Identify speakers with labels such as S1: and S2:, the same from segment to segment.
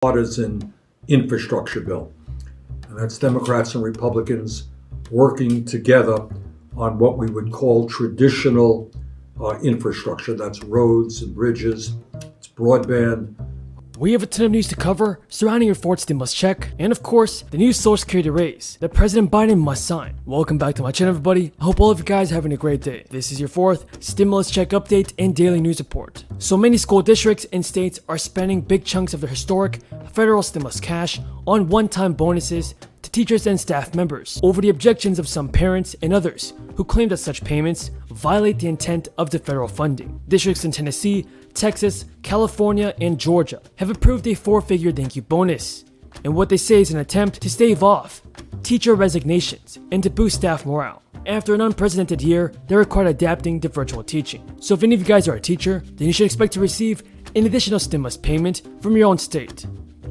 S1: partisan infrastructure bill. And that's Democrats and Republicans working together on what we would call traditional infrastructure. That's roads and bridges, it's broadband.
S2: We have a ton of news to cover surrounding your fourth stimulus check, and of course, the new Social Security raise that President Biden must sign. Welcome back to my channel, everybody. I hope all of you guys are having a great day. This is your fourth stimulus check update and daily news report. So many school districts and states are spending big chunks of their historic federal stimulus cash on one-time bonuses to teachers and staff members over the objections of some parents and others who claim that such payments violate the intent of the federal funding. Districts in Tennessee, Texas, California, and Georgia have approved a four-figure thank you bonus, and what they say is an attempt to stave off teacher resignations and to boost staff morale after an unprecedented year that required adapting to virtual teaching. So if any of you guys are a teacher, then you should expect to receive an additional stimulus payment from your own state,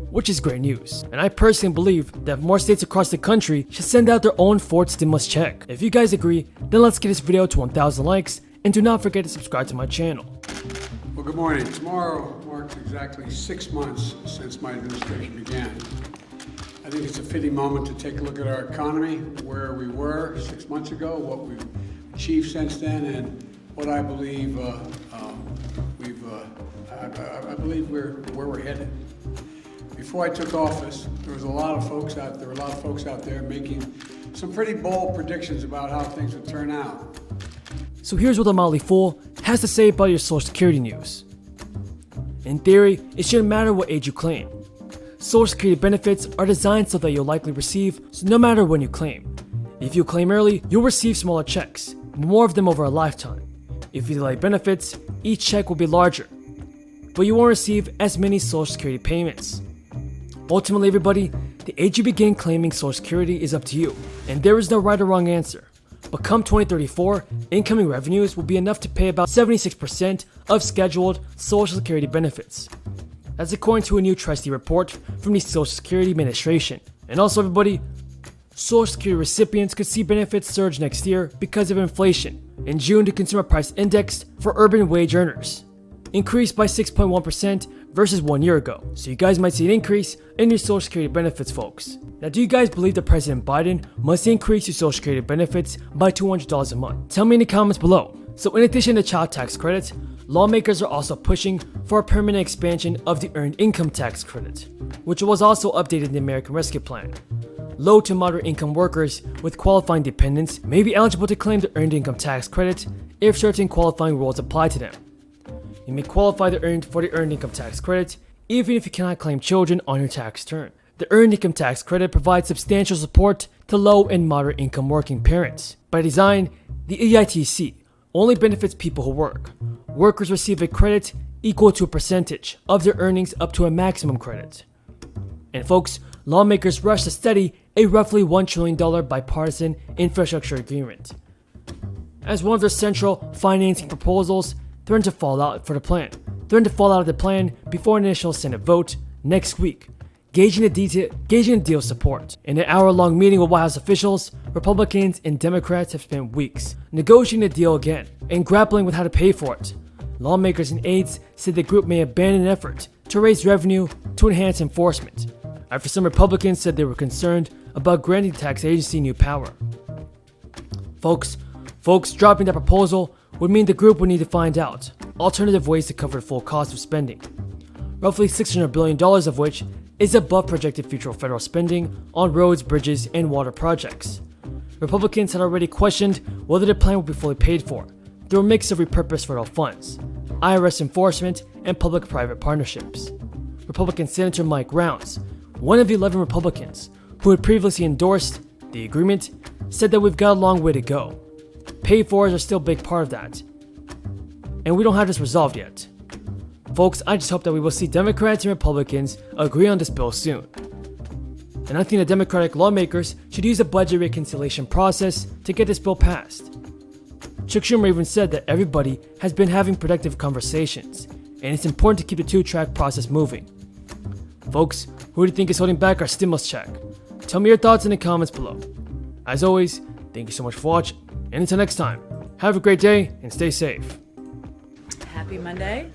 S2: which is great news. And I personally believe that more states across the country should send out their own fourth stimulus check. If you guys agree, then let's get this video to 1,000 likes, and do not forget to subscribe to my channel.
S3: Well, good morning. Tomorrow marks exactly 6 months since my administration began. I think it's a fitting moment to take a look at our economy, where we were 6 months ago, what we've achieved since then, and what I believe I believe where we're headed. Before I took office, there were a lot of folks out there making some pretty bold predictions about how things would turn out.
S2: So here's what the Motley Fool has to say about your Social Security news. In theory, it shouldn't matter what age you claim. Social Security benefits are designed so that you'll likely receive no matter when you claim. If you claim early, you'll receive smaller checks, more of them over a lifetime. If you delay benefits, each check will be larger, but you won't receive as many Social Security payments. Ultimately, everybody, the age you begin claiming Social Security is up to you, and there is no right or wrong answer. But come 2034, incoming revenues will be enough to pay about 76% of scheduled Social Security benefits. That's according to a new trustee report from the Social Security Administration. And also, everybody, Social Security recipients could see benefits surge next year because of inflation. In June, the Consumer Price Index for urban wage earners increased by 6.1% versus 1 year ago. So you guys might see an increase in your Social Security benefits, folks. Now, do you guys believe that President Biden must increase your Social Security benefits by $200 a month? Tell me in the comments below. So in addition to child tax credits, lawmakers are also pushing for a permanent expansion of the Earned Income Tax Credit, which was also updated in the American Rescue Plan. Low to moderate income workers with qualifying dependents may be eligible to claim the Earned Income Tax Credit if certain qualifying rules apply to them. You may qualify for the Earned Income Tax Credit even if you cannot claim children on your tax return. The Earned Income Tax Credit provides substantial support to low and moderate income working parents. By design, the EITC only benefits people who work. Workers receive a credit equal to a percentage of their earnings up to a maximum credit. And folks, lawmakers rush to study a roughly $1 trillion bipartisan infrastructure agreement as one of their central financing proposals threatened to fall out of the plan before an initial Senate vote next week, gauging the deal's support. In an hour-long meeting with White House officials, Republicans and Democrats have spent weeks negotiating the deal again and grappling with how to pay for it. Lawmakers and aides said the group may abandon an effort to raise revenue to enhance enforcement, after some Republicans said they were concerned about granting the tax agency new power. Folks, dropping that proposal would mean the group would need to find out alternative ways to cover the full cost of spending, roughly $600 billion of which is above projected future federal spending on roads, bridges, and water projects. Republicans had already questioned whether the plan would be fully paid for through a mix of repurposed federal funds, IRS enforcement, and public-private partnerships. Republican Senator Mike Rounds, one of the 11 Republicans who had previously endorsed the agreement, said that we've got a long way to go. Pay-fors are still a big part of that, and we don't have this resolved yet. Folks, I just hope that we will see Democrats and Republicans agree on this bill soon. And I think the Democratic lawmakers should use the budget reconciliation process to get this bill passed. Chuck Schumer even said that everybody has been having productive conversations, and it's important to keep the two-track process moving. Folks, who do you think is holding back our stimulus check? Tell me your thoughts in the comments below. As always, thank you so much for watching, and until next time, have a great day and stay safe.
S4: Happy Monday.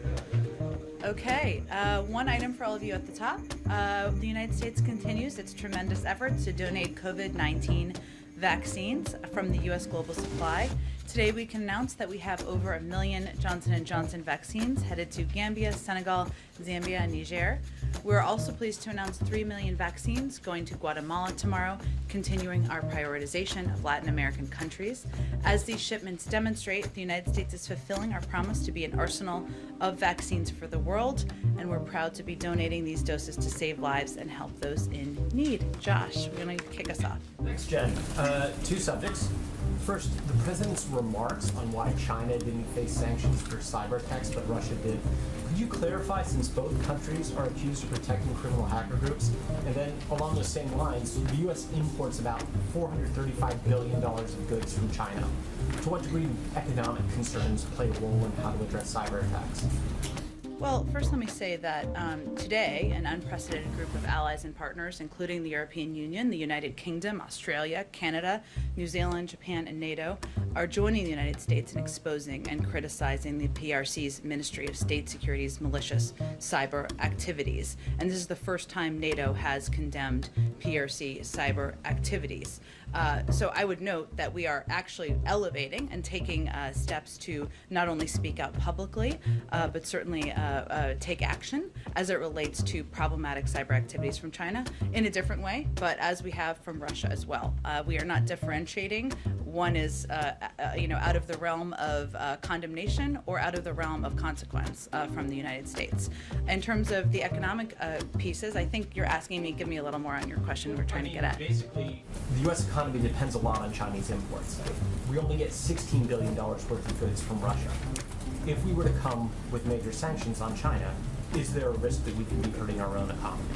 S4: Okay, one item for all of you at the top. The United States continues its tremendous efforts to donate COVID-19 vaccines from the U.S. global supply. Today we can announce that we have over 1 million Johnson & Johnson vaccines headed to Gambia, Senegal, Zambia, and Niger. We're also pleased to announce 3 million vaccines going to Guatemala tomorrow, continuing our prioritization of Latin American countries. As these shipments demonstrate, the United States is fulfilling our promise to be an arsenal of vaccines for the world, and we're proud to be donating these doses to save lives and help those in need. Josh, we're going to kick us off.
S5: Thanks, Jen. Two subjects. First, the president's remarks on why China didn't face sanctions for cyber attacks, but Russia did. Could you clarify, since both countries are accused of protecting criminal hacker groups? And then, along those same lines, the U.S. imports about $435 billion of goods from China. To what degree do economic concerns play a role in how to address cyber attacks?
S4: Well, first let me say that today an unprecedented group of allies and partners, including the European Union, the United Kingdom, Australia, Canada, New Zealand, Japan, and NATO, are joining the United States in exposing and criticizing the PRC's Ministry of State Security's malicious cyber activities. And this is the first time NATO has condemned PRC cyber activities. So I would note that we are actually elevating and taking steps to not only speak out publicly, but certainly take action as it relates to problematic cyber activities from China in a different way, but as we have from Russia as well. We are not differentiating. One is, out of the realm of condemnation or out of the realm of consequence from the United States. In terms of the economic pieces, I think you're asking me, give me a little more on your question we're trying to get at.
S5: Basically, the U.S. economy depends a lot on Chinese imports. We only get $16 billion worth of goods from Russia. If we were to come with major sanctions on China, is there a risk that we could be hurting our own economy?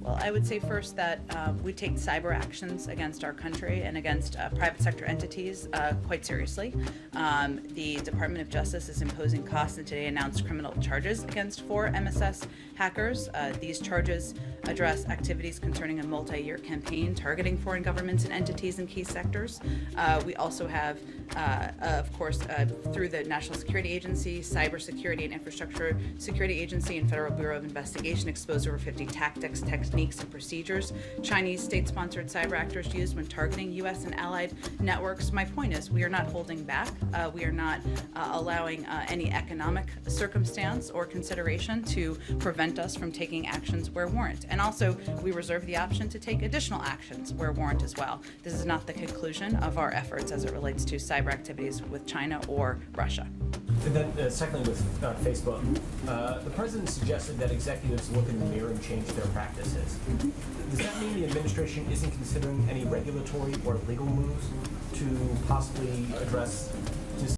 S4: Well, I would say first that we take cyber actions against our country and against private sector entities quite seriously. The Department of Justice is imposing costs and today announced criminal charges against 4 MSS hackers. These charges address activities concerning a multi-year campaign targeting foreign governments and entities in key sectors. We also have, of course, through the National Security Agency, Cybersecurity and Infrastructure Security Agency, and Federal Bureau of Investigation exposed over 50 tactics, techniques, and procedures Chinese state-sponsored cyber actors use when targeting U.S. and allied networks. My point is, we are not holding back. We are not allowing any economic circumstance or consideration to prevent us from taking actions where warrant. And also, we reserve the option to take additional actions where warrant as well. This is not the conclusion of our efforts as it relates to cyber activities with China or Russia.
S5: And then, secondly, with Facebook, the president suggested that executives look in the mirror and change their practices. Does that mean the administration isn't considering any regulatory or legal moves to possibly address